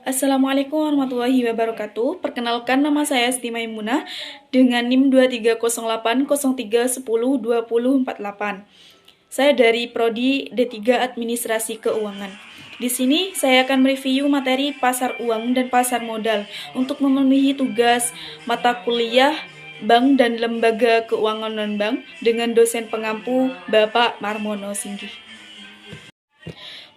Assalamualaikum warahmatullahi wabarakatuh. Perkenalkan, nama saya Esti Maimunah dengan NIM 230803102048. Saya dari Prodi D3 Administrasi Keuangan. Di sini saya akan mereview materi pasar uang dan pasar modal untuk memenuhi tugas mata kuliah Bank dan Lembaga Keuangan Non-Bank dengan dosen pengampu Bapak Marmono Singgih.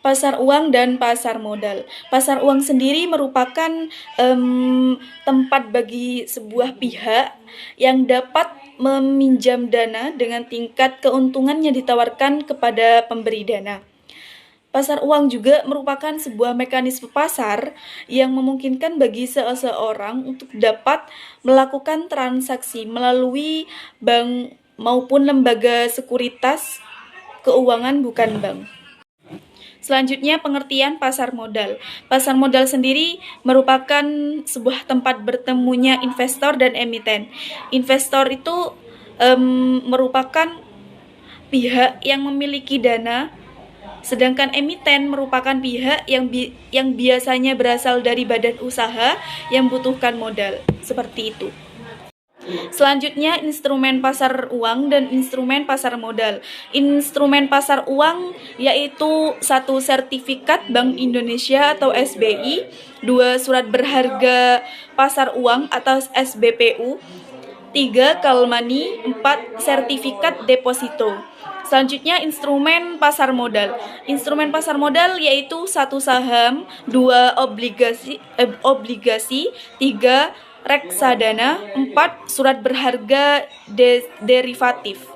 Pasar uang dan pasar modal. Pasar uang sendiri merupakan tempat bagi sebuah pihak yang dapat meminjam dana dengan tingkat keuntungan yang ditawarkan kepada pemberi dana. Pasar uang juga merupakan sebuah mekanisme pasar yang memungkinkan bagi seseorang untuk dapat melakukan transaksi melalui bank maupun lembaga sekuritas keuangan bukan bank. Selanjutnya, pengertian pasar modal. Pasar modal sendiri merupakan sebuah tempat bertemunya investor dan emiten. Investor itu merupakan pihak yang memiliki dana, sedangkan emiten merupakan pihak yang biasanya berasal dari badan usaha yang membutuhkan modal. Seperti itu. Selanjutnya, instrumen pasar uang dan instrumen pasar modal. Instrumen pasar uang yaitu 1. Sertifikat Bank Indonesia atau SBI, 2. Surat berharga pasar uang atau SBPU, 3. Call money, 4. Sertifikat deposito. Selanjutnya, instrumen pasar modal. Instrumen pasar modal yaitu 1. Saham, 2. Obligasi, 3. Reksadana, 4. Surat berharga derivatif.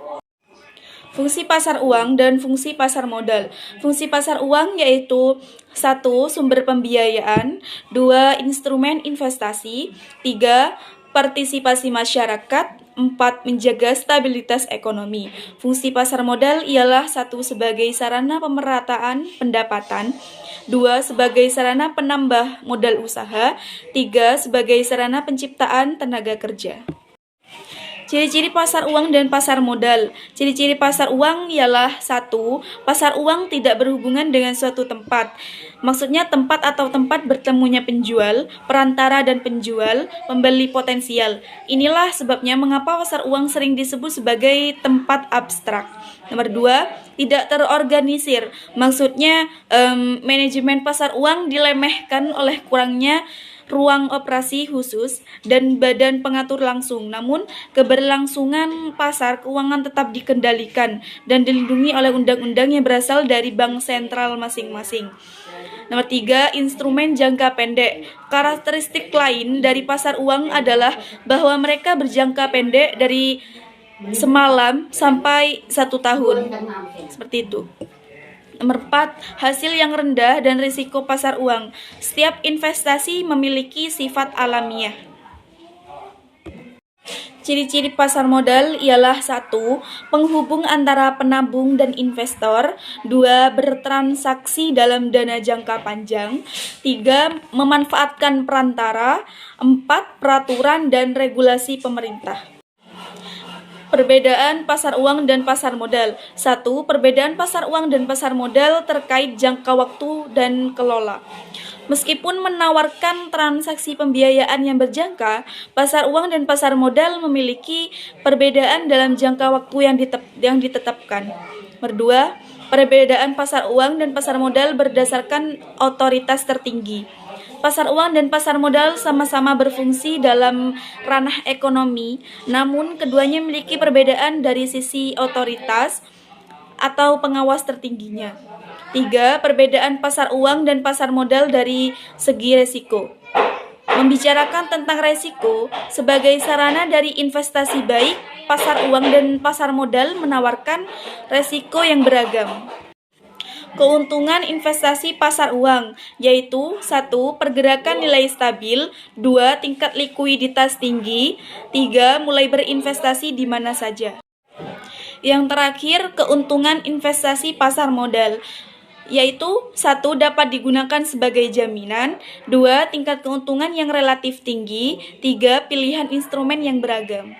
Fungsi pasar uang dan fungsi pasar modal. Fungsi pasar uang yaitu 1. Sumber pembiayaan, 2. Instrumen investasi, 3. Partisipasi masyarakat, 4. Menjaga stabilitas ekonomi. Fungsi pasar modal ialah 1. Sebagai sarana pemerataan pendapatan, 2. Sebagai sarana penambah modal usaha, 3. Sebagai sarana penciptaan tenaga kerja. Ciri-ciri pasar uang dan pasar modal. Ciri-ciri pasar uang ialah 1. Pasar uang tidak berhubungan dengan suatu tempat. Maksudnya tempat atau tempat bertemunya penjual, perantara dan penjual, pembeli potensial. Inilah sebabnya mengapa pasar uang sering disebut sebagai tempat abstrak. Nomor 2. Tidak terorganisir. Maksudnya manajemen pasar uang dilemehkan oleh kurangnya ruang operasi khusus dan badan pengatur langsung. Namun, keberlangsungan pasar keuangan tetap dikendalikan dan dilindungi oleh undang-undang yang berasal dari bank sentral masing-masing. Nomor 3. Instrumen jangka pendek. Karakteristik lain dari pasar uang adalah bahwa mereka berjangka pendek dari semalam sampai 1 tahun. Seperti itu. Nomor 4. Hasil yang rendah dan risiko pasar uang. Setiap investasi memiliki sifat alamiah. Ciri-ciri pasar modal ialah 1. Penghubung antara penabung dan investor, 2. Bertransaksi dalam dana jangka panjang, 3. Memanfaatkan perantara, 4. Peraturan dan regulasi pemerintah. Perbedaan pasar uang dan pasar modal. 1. Perbedaan pasar uang dan pasar modal terkait jangka waktu dan kelola. Meskipun menawarkan transaksi pembiayaan yang berjangka, pasar uang dan pasar modal memiliki perbedaan dalam jangka waktu yang ditetapkan. Nomor 2. Perbedaan pasar uang dan pasar modal berdasarkan otoritas tertinggi. Pasar uang dan pasar modal sama-sama berfungsi dalam ranah ekonomi, namun keduanya memiliki perbedaan dari sisi otoritas atau pengawas tertingginya. 3. Perbedaan pasar uang dan pasar modal dari segi resiko. Membicarakan tentang resiko sebagai sarana dari investasi baik, pasar uang dan pasar modal menawarkan resiko yang beragam. Keuntungan investasi pasar uang yaitu 1. Pergerakan nilai stabil, 2. Tingkat likuiditas tinggi, 3. Mulai berinvestasi di mana saja. Yang terakhir, keuntungan investasi pasar modal yaitu 1. Dapat digunakan sebagai jaminan, 2. Tingkat keuntungan yang relatif tinggi, 3. Pilihan instrumen yang beragam.